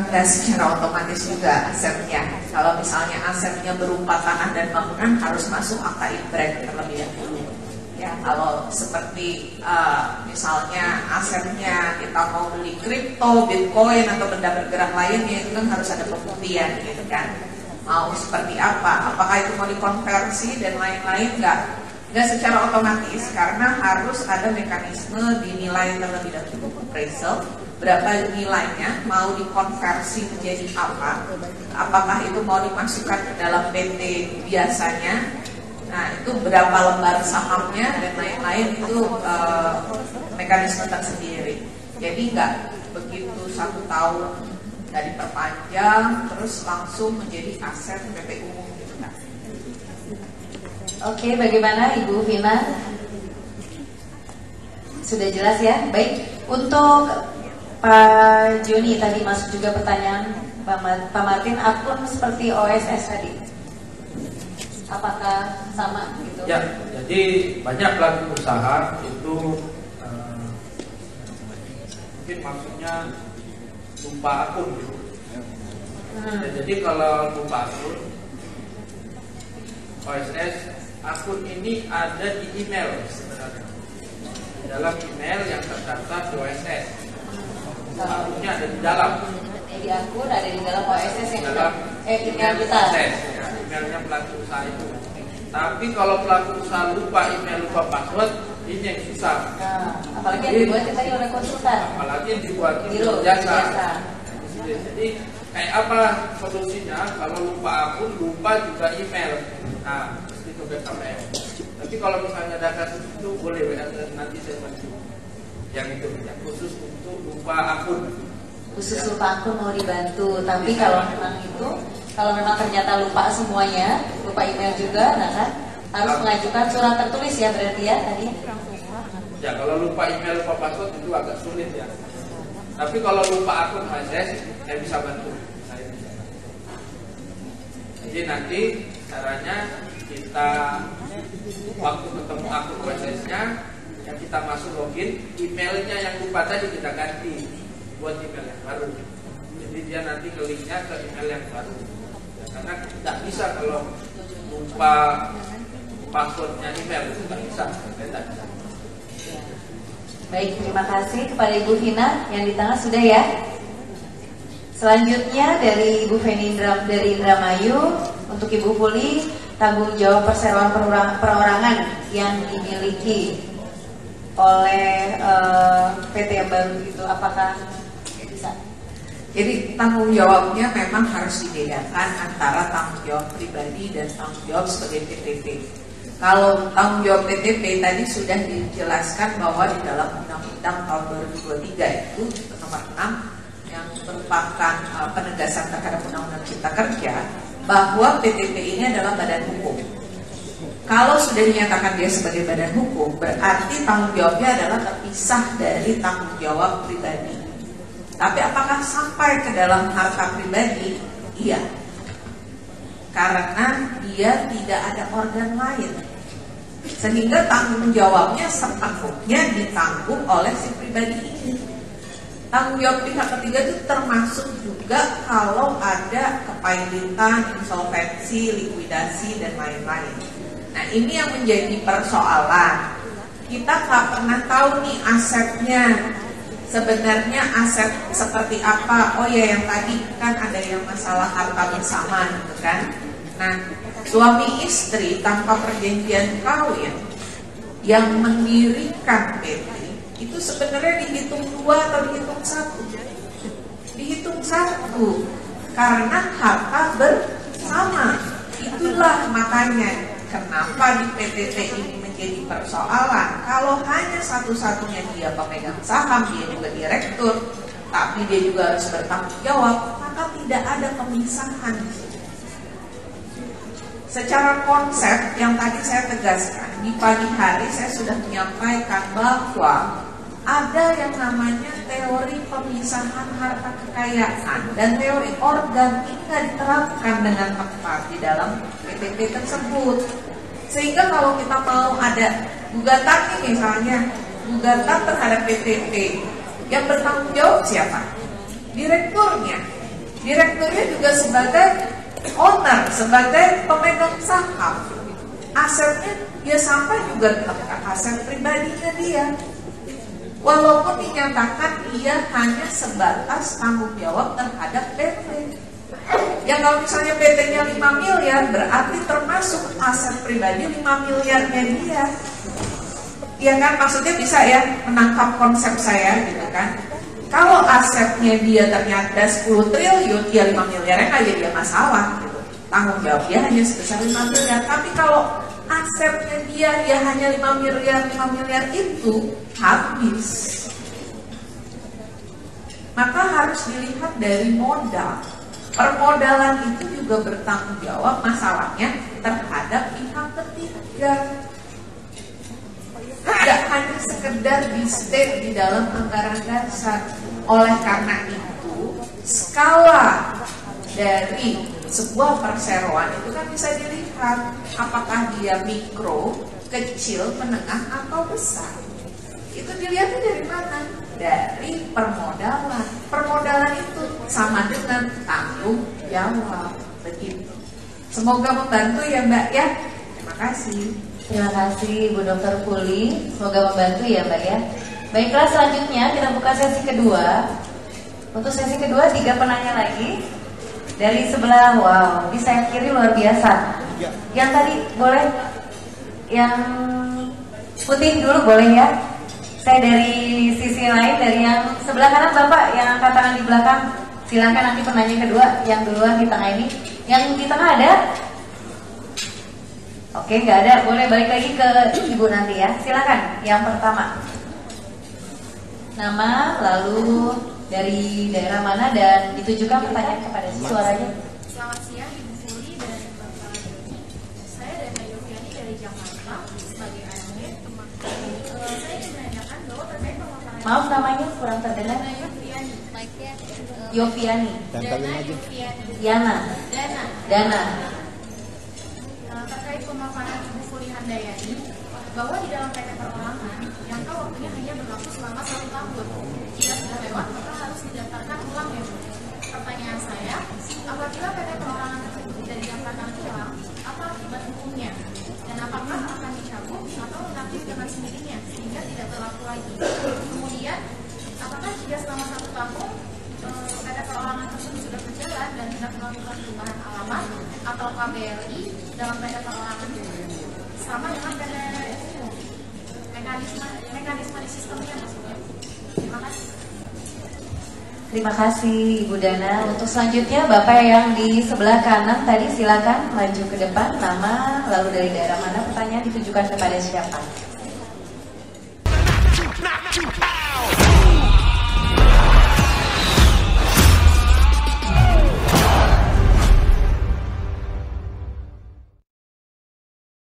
nggak secara otomatis juga asetnya. Kalau misalnya asetnya berupa tanah dan bangunan harus masuk akta ibrek terlebih dahulu. Ya, kalau seperti misalnya asetnya kita mau beli kripto, bitcoin atau benda bergerak lainnya itu kan harus ada pembuktian gitu kan. Mau seperti apa? Apakah itu mau dikonversi dan lain-lain? Nggak secara otomatis karena harus ada mekanisme dinilai terlebih dahulu appraisal. Berapa nilainya, mau dikonversi menjadi apa, apakah itu mau dimasukkan ke dalam PT biasanya, nah itu berapa lembar sahamnya dan lain-lain itu mekanisme tersendiri. Jadi nggak begitu 1 tahun nggak diperpanjang terus langsung menjadi aset PT umum gitu kan. Oke, bagaimana Ibu Vina? Sudah jelas ya? Baik, untuk Pak Joni tadi masuk juga pertanyaan Pak Martin, akun seperti OSS tadi, apakah sama gitu? Ya, jadi banyak pelaku usaha itu mungkin maksudnya lupa akun gitu. Ya, jadi kalau lupa akun OSS, akun ini ada di email sebenarnya, di dalam email yang terdaftar di OSS. Akunnya ada di dalam. Di akun ada di dalam OSS yang dalam email kita. Ya, emailnya pelaku usaha itu. Tapi kalau pelaku usaha lupa email, lupa password, ini yang susah. Nah, apalagi yang dibuat tadi oleh konsultan. Apalagi yang dibuat Biro jasa. Jadi kayak apa solusinya? Kalau lupa akun, lupa juga email. Nah, mesti ke BKPM. Tapi kalau misalnya ada kasus itu boleh WA, nanti saya bantu. Yang itu yang khusus untuk lupa akun. Khusus lupa akun mau dibantu. Tapi kalau memang ternyata lupa semuanya, lupa email juga, nah kan harus mengajukan surat tertulis ya berarti ya tadi. Ya kalau lupa email, lupa password itu agak sulit ya. Tapi kalau lupa akun OSS, saya bisa bantu. Jadi nanti caranya kita waktu ketemu akun OSS-nya, yang kita masuk login, emailnya yang lupa tadi kita ganti buat email yang baru. Jadi dia nanti ke linknya ke email yang baru. Ya, karena tidak bisa kalau lupa passwordnya email itu tidak bisa. Tidak bisa. Baik, terima kasih kepada Ibu Vina yang di tengah sudah ya. Selanjutnya dari Ibu Feni dari Indramayu, untuk Ibu Fuli, tanggung jawab perseroan perorangan yang dimiliki oleh PT yang baru itu apakah bisa? Jadi tanggung jawabnya memang harus dibedakan antara tanggung jawab pribadi dan tanggung jawab sebagai PTP. Kalau tanggung jawab PTP tadi sudah dijelaskan bahwa di dalam Undang-Undang tahun 2023 itu nomor 6 yang merupakan penegasan terhadap Undang-Undang Cipta Kerja bahwa PTP ini adalah badan hukum. Kalau sudah dinyatakan dia sebagai badan hukum, berarti tanggung jawabnya adalah terpisah dari tanggung jawab pribadi. Tapi apakah sampai ke dalam harta pribadi? Iya. Karena dia tidak ada organ lain. Sehingga tanggung jawabnya sepenuhnya ditanggung oleh si pribadi ini. Tanggung jawab pihak ketiga itu termasuk juga kalau ada kepailitan, insolvensi, likuidasi, dan lain-lain. Nah ini yang menjadi persoalan. Kita nggak pernah tahu nih asetnya sebenarnya aset seperti apa. Oh ya yang tadi kan ada yang masalah harta bersama gitu kan. Nah suami istri tanpa perjanjian kawin yang mendirikan PT itu sebenarnya dihitung 2 atau dihitung 1? Dihitung 1 karena harta bersama. Itulah makanya kenapa di PTT ini menjadi persoalan. Kalau hanya satu-satunya dia pemegang saham, dia juga direktur, tapi dia juga harus bertanggung jawab, maka tidak ada pemisahan. Secara konsep yang tadi saya tegaskan, di pagi hari saya sudah menyampaikan bahwa ada yang namanya teori pemisahan harta kekayaan dan teori organ ini tidak diterapkan dengan tepat di dalam PTP tersebut. Sehingga kalau kita mau ada gugatan ini misalnya, gugatan terhadap PTP, yang bertanggung jawab siapa? Direkturnya. Direkturnya juga sebagai owner, sebagai pemegang saham. Asetnya dia sampai juga aset pribadinya dia. Walaupun dinyatakan ia hanya sebatas tanggung jawab terhadap PT. Ya kalau misalnya PT-nya 5 miliar, berarti termasuk aset pribadi 5 miliarnya dia. Iya kan, maksudnya bisa ya menangkap konsep saya gitu kan. Kalau asetnya dia ternyata 10 triliun, ya 5 miliarnya nggak jadi masalah gitu. Tanggung jawab dia hanya sebesar 5 miliar. Tapi kalau asetnya dia ya hanya 5 miliar itu habis. Maka harus dilihat dari modal. Permodalan itu juga bertanggung jawab masalahnya terhadap pihak ketiga. Tidak hanya sekedar di state di dalam anggaran dasar. Oleh karena itu, skala dari sebuah perseroan itu kan bisa dilihat apakah dia mikro, kecil, menengah, atau besar. Itu dilihatnya dari mana? Dari permodalan. Permodalan itu sama dengan tanggung jawab. Begitu. Semoga membantu ya Mbak ya. Terima kasih. Terima kasih Bu Dr. Puli. Semoga membantu ya Mbak ya. Baiklah, selanjutnya kita buka sesi kedua. Untuk sesi kedua 3 penanya lagi. Dari sebelah, wow, di sayap kiri luar biasa. Yang tadi boleh, yang putih dulu boleh ya. Saya dari sisi lain, dari yang sebelah kanan Bapak yang angkat tangan di belakang. Silakan nanti penanya kedua, yang duluan di tengah ini. Yang di tengah ada? Oke, nggak ada. Boleh balik lagi ke Ibu nanti ya. Silakan, yang pertama. Nama, lalu dari daerah mana dan ditujukan pertanyaan kepada suaranya. Selamat siang Ibu Fuli dan Bapak Doni. Saya Dana Yofiani dari Jakarta sebagai AMD. Saya ingin menanyakan bahwa terkait pemaparan. Maaf namanya kurang terdengar. Dana Yofiani. Yofiani. Dana Yofiani. Yana. Dana. Terkait pemaparan Ibu Fuli Handayani bahwa di dalam PT Perorangan jangka waktunya hanya berlaku selama 1 tahun. Jika sudah lewat maka harus didaftarkan ulang ya Bu. Pertanyaan saya, apabila PT Perorangan tersebut tidak didaftarkan ulang, apa akibat hukumnya? Dan apakah akan dicabut atau inaktif dengan sendirinya sehingga tidak berlaku lagi? Kemudian, apakah jika selama 1 tahun PT Perorangan tersebut sudah berjalan dan tidak melakukan perubahan alamat atau KBLI dalam PT Perorangan sama dengan PT mekanisme di sistemnya maksudnya? Terima kasih. Terima kasih Ibu Dana. Untuk selanjutnya Bapak yang di sebelah kanan tadi silakan maju ke depan, nama lalu dari daerah mana, pertanyaan ditujukan kepada siapa?